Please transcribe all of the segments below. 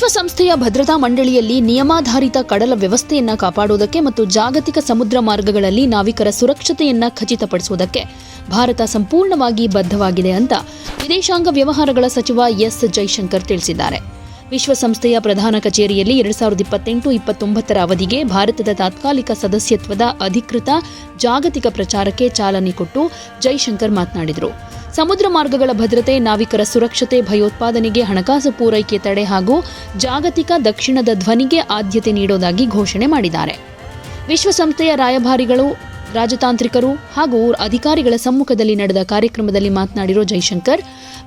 ವಿಶ್ವಸಂಸ್ಥೆಯ ಭದ್ರತಾ ಮಂಡಳಿಯಲ್ಲಿ ನಿಯಮಾಧಾರಿತ ಕಡಲ ವ್ಯವಸ್ಥೆಯನ್ನು ಕಾಪಾಡುವುದಕ್ಕೆ ಮತ್ತು ಜಾಗತಿಕ ಸಮುದ್ರ ಮಾರ್ಗಗಳಲ್ಲಿ ನಾವಿಕರ ಸುರಕ್ಷತೆಯನ್ನು ಖಚಿತಪಡಿಸುವುದಕ್ಕೆ ಭಾರತ ಸಂಪೂರ್ಣವಾಗಿ ಬದ್ಧವಾಗಿದೆ ಅಂತ ವಿದೇಶಾಂಗ ವ್ಯವಹಾರಗಳ ಸಚಿವ ಎಸ್ ಜೈಶಂಕರ್ ತಿಳಿಸಿದ್ದಾರೆ. ವಿಶ್ವಸಂಸ್ಥೆಯ ಪ್ರಧಾನ ಕಚೇರಿಯಲ್ಲಿ 2028-29 ಅವಧಿಗೆ ಭಾರತದ ತಾತ್ಕಾಲಿಕ ಸದಸ್ಯತ್ವದ ಅಧಿಕೃತ ಜಾಗತಿಕ ಪ್ರಚಾರಕ್ಕೆ ಚಾಲನೆ ಕೊಟ್ಟು ಜೈಶಂಕರ್ ಮಾತನಾಡಿದರು. ಸಮುದ್ರ ಮಾರ್ಗಗಳ ಭದ್ರತೆ, ನಾವಿಕರ ಸುರಕ್ಷತೆ, ಭಯೋತ್ಪಾದನೆಗೆ ಹಣಕಾಸು ಪೂರೈಕೆ ತಡೆ ಹಾಗೂ ಜಾಗತಿಕ ದಕ್ಷಿಣದ ಧ್ವನಿಗೆ ಆದ್ಯತೆ ನೀಡುವುದಾಗಿ ಘೋಷಣೆ ಮಾಡಿದ್ದಾರೆ. ವಿಶ್ವಸಂಸ್ಥೆಯ ರಾಯಭಾರಿಗಳು, ರಾಜತಾಂತ್ರಿಕರು ಹಾಗೂ ಅಧಿಕಾರಿಗಳ ಸಮ್ಮುಖದಲ್ಲಿ ನಡೆದ ಕಾರ್ಯಕ್ರಮದಲ್ಲಿ ಮಾತನಾಡಿರೋ ಜೈಶಂಕರ್,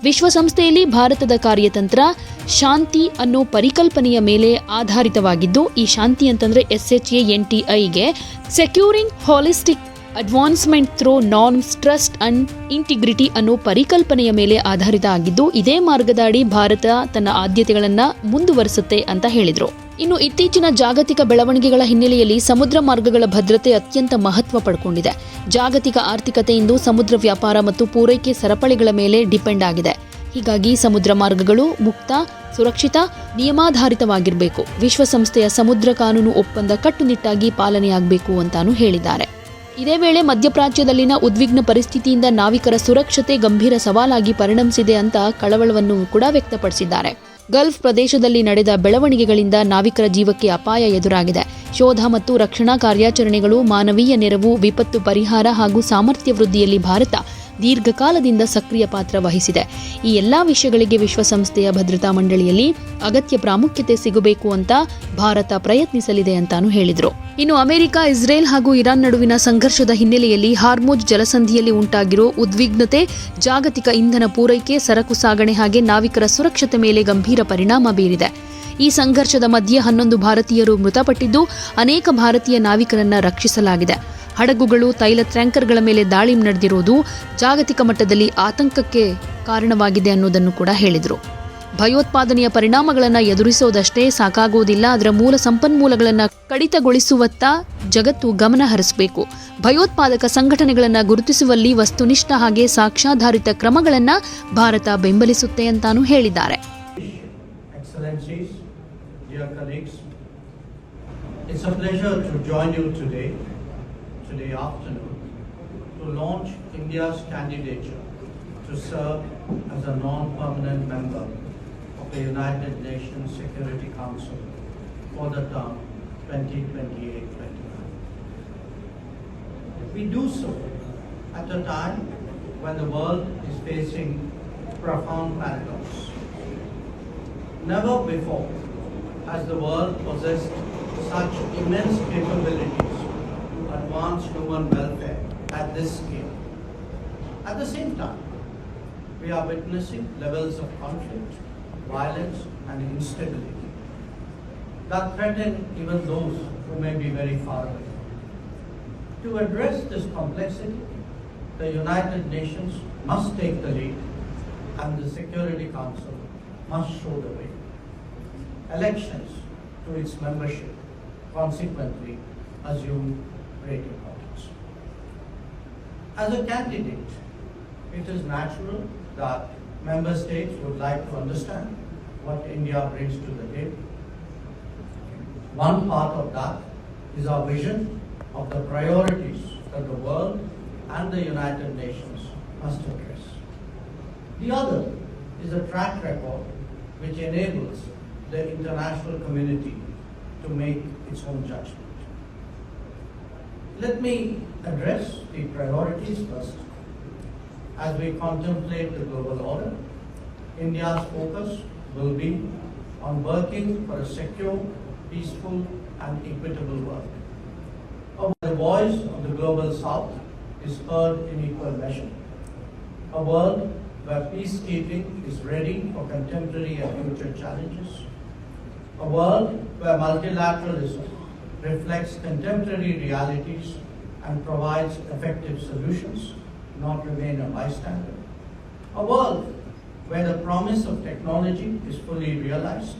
ವಿಶ್ವಸಂಸ್ಥೆಯಲ್ಲಿ ಭಾರತದ ಕಾರ್ಯತಂತ್ರ ಶಾಂತಿ ಅನ್ನೋ ಪರಿಕಲ್ಪನೆಯ ಮೇಲೆ ಆಧಾರಿತವಾಗಿದ್ದು, ಈ ಶಾಂತಿ ಅಂತಂದ್ರೆ SHANTIಗೆ securing holistic advancement through norms, trust and integrity ಅನ್ನೋ ಪರಿಕಲ್ಪನೆಯ ಮೇಲೆ ಆಧಾರಿತ ಆಗಿದ್ದು, ಇದೇ ಮಾರ್ಗದ ಅಡಿ ಭಾರತ ತನ್ನ ಆದ್ಯತೆಗಳನ್ನು ಮುಂದುವರಿಸುತ್ತೆ ಅಂತ ಹೇಳಿದರು. ಇನ್ನು ಇತ್ತೀಚಿನ ಜಾಗತಿಕ ಬೆಳವಣಿಗೆಗಳ ಹಿನ್ನೆಲೆಯಲ್ಲಿ ಸಮುದ್ರ ಮಾರ್ಗಗಳ ಭದ್ರತೆ ಅತ್ಯಂತ ಮಹತ್ವ ಪಡ್ಕೊಂಡಿದೆ. ಜಾಗತಿಕ ಆರ್ಥಿಕತೆ ಇಂದು ಸಮುದ್ರ ವ್ಯಾಪಾರ ಮತ್ತು ಪೂರೈಕೆ ಸರಪಳಿಗಳ ಮೇಲೆ ಡಿಪೆಂಡ್ ಆಗಿದೆ. ಹೀಗಾಗಿ ಸಮುದ್ರ ಮಾರ್ಗಗಳು ಮುಕ್ತ, ಸುರಕ್ಷಿತ, ನಿಯಮಾಧಾರಿತವಾಗಿರಬೇಕು. ವಿಶ್ವಸಂಸ್ಥೆಯ ಸಮುದ್ರ ಕಾನೂನು ಒಪ್ಪಂದ ಕಟ್ಟುನಿಟ್ಟಾಗಿ ಪಾಲನೆಯಾಗಬೇಕು ಅಂತಾನೂ ಹೇಳಿದ್ದಾರೆ. ಇದೇ ವೇಳೆ ಮಧ್ಯಪ್ರಾಚ್ಯದಲ್ಲಿನ ಉದ್ವಿಗ್ನ ಪರಿಸ್ಥಿತಿಯಿಂದ ನಾವಿಕರ ಸುರಕ್ಷತೆ ಗಂಭೀರ ಸವಾಲಾಗಿ ಪರಿಣಮಿಸಿದೆ ಅಂತ ಕಳವಳವನ್ನು ಕೂಡ ವ್ಯಕ್ತಪಡಿಸಿದ್ದಾರೆ. ಗಲ್ಫ್ ಪ್ರದೇಶದಲ್ಲಿ ನಡೆದ ಬೆಳವಣಿಗೆಗಳಿಂದ ನಾವಿಕರ ಜೀವಕ್ಕೆ ಅಪಾಯ ಎದುರಾಗಿದೆ. ಶೋಧ ಮತ್ತು ರಕ್ಷಣಾ ಕಾರ್ಯಾಚರಣೆಗಳು, ಮಾನವೀಯ ನೆರವು, ವಿಪತ್ತು ಪರಿಹಾರ ಹಾಗೂ ಸಾಮರ್ಥ್ಯ ವೃದ್ಧಿಯಲ್ಲಿ ಭಾರತ ದೀರ್ಘಕಾಲದಿಂದ ಸಕ್ರಿಯ ಪಾತ್ರ ವಹಿಸಿದೆ. ಈ ಎಲ್ಲಾ ವಿಷಯಗಳಿಗೆ ವಿಶ್ವಸಂಸ್ಥೆಯ ಭದ್ರತಾ ಮಂಡಳಿಯಲ್ಲಿ ಅಗತ್ಯ ಪ್ರಾಮುಖ್ಯತೆ ಸಿಗಬೇಕು ಅಂತ ಭಾರತ ಪ್ರಯತ್ನಿಸಲಿದೆ ಅಂತಾನೂ ಹೇಳಿದರು. ಇನ್ನು ಅಮೆರಿಕ, ಇಸ್ರೇಲ್ ಹಾಗೂ ಇರಾನ್ ನಡುವಿನ ಸಂಘರ್ಷದ ಹಿನ್ನೆಲೆಯಲ್ಲಿ ಹಾರ್ಮುಜ್ ಜಲಸಂಧಿಯಲ್ಲಿ ಉಂಟಾಗಿರೋ ಉದ್ವಿಗ್ನತೆ ಜಾಗತಿಕ ಇಂಧನ ಪೂರೈಕೆ, ಸರಕು ಸಾಗಣೆ ಹಾಗೆ ನಾವಿಕರ ಸುರಕ್ಷತೆ ಮೇಲೆ ಗಂಭೀರ ಪರಿಣಾಮ ಬೀರಿದೆ. ಈ ಸಂಘರ್ಷದ ಮಧ್ಯೆ 11 ಭಾರತೀಯರು ಮೃತಪಟ್ಟಿದ್ದು, ಅನೇಕ ಭಾರತೀಯ ನಾವಿಕರನ್ನ ರಕ್ಷಿಸಲಾಗಿದೆ. ಹಡಗುಗಳು, ತೈಲ ಟ್ಯಾಂಕರ್ಗಳ ಮೇಲೆ ದಾಳಿ ನಡೆದಿರುವುದು ಜಾಗತಿಕ ಮಟ್ಟದಲ್ಲಿ ಆತಂಕಕ್ಕೆ ಕಾರಣವಾಗಿದೆ ಅನ್ನೋದನ್ನು ಕೂಡ ಹೇಳಿದರು. ಭಯೋತ್ಪಾದನೆಯ ಪರಿಣಾಮಗಳನ್ನು ಎದುರಿಸೋದಷ್ಟೇ ಸಾಕಾಗುವುದಿಲ್ಲ, ಅದರ ಮೂಲ ಸಂಪನ್ಮೂಲಗಳನ್ನು ಕಡಿತಗೊಳಿಸುವತ್ತ ಜಗತ್ತು ಗಮನ ಹರಿಸಬೇಕು. ಭಯೋತ್ಪಾದಕ ಸಂಘಟನೆಗಳನ್ನು ಗುರುತಿಸುವಲ್ಲಿ ವಸ್ತುನಿಷ್ಠ ಹಾಗೆ ಸಾಕ್ಷ್ಯಾಧಾರಿತ ಕ್ರಮಗಳನ್ನು ಭಾರತ ಬೆಂಬಲಿಸುತ್ತೆ ಅಂತಾನೂ ಹೇಳಿದ್ದಾರೆ. Today afternoon to launch India's candidature to serve as a non-permanent member of the United Nations Security Council for the term 2028-29. We do so at a time when the world is facing profound paradox. Never before has the world possessed such immense capabilities advance human welfare at this scale. At the same time, we are witnessing levels of conflict, violence and instability that threaten even those who may be very far away. To address this complexity, the United Nations must take the lead and the Security Council must show the way. Elections to its membership consequently assume great importance. As a candidate, it is natural that member states would like to understand what India brings to the table. One part of that is our vision of the priorities that the world and the United Nations must address. The other is a track record which enables the international community to make its own judgment. Let me address the priorities first. As we contemplate the global order, India's focus will be on working for a secure, peaceful and equitable world. The voice of the global south is heard in equal measure. A world where peacekeeping is ready for contemporary and future challenges. A world where multilateralism reflects contemporary realities and provides effective solutions, not remain a bystander. A world where the promise of technology is fully realized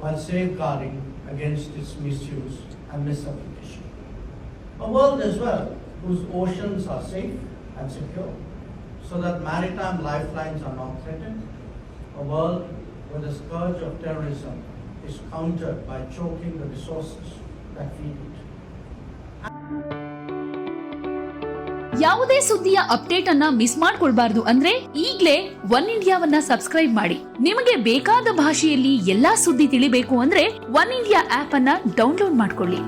while safeguarding against its misuse and misapplication. A world as well whose oceans are safe and secure so that maritime lifelines are not threatened. A world where the scourge of terrorism is countered by choking the resources that feed it. ಯಾವುದೇ ಸುದ್ದಿಯ update ಅನ್ನ miss ಮಾಡ್ಕೊಳ್ಬಾರ್ದು ಅಂದ್ರೆ ಈಗ್ಲೇ one ಇಂಡಿಯಾವನ್ನ subscribe ಮಾಡಿ. ನಿಮಗೆ ಬೇಕಾದ ಭಾಷೆಯಲ್ಲಿ ಎಲ್ಲಾ ಸುದ್ದಿ ತಿಳಿಬೇಕು ಅಂದ್ರೆ ಒನ್ ಇಂಡಿಯಾ ಆಪ್ ಅನ್ನ ಡೌನ್ಲೋಡ್ ಮಾಡ್ಕೊಳ್ಳಿ.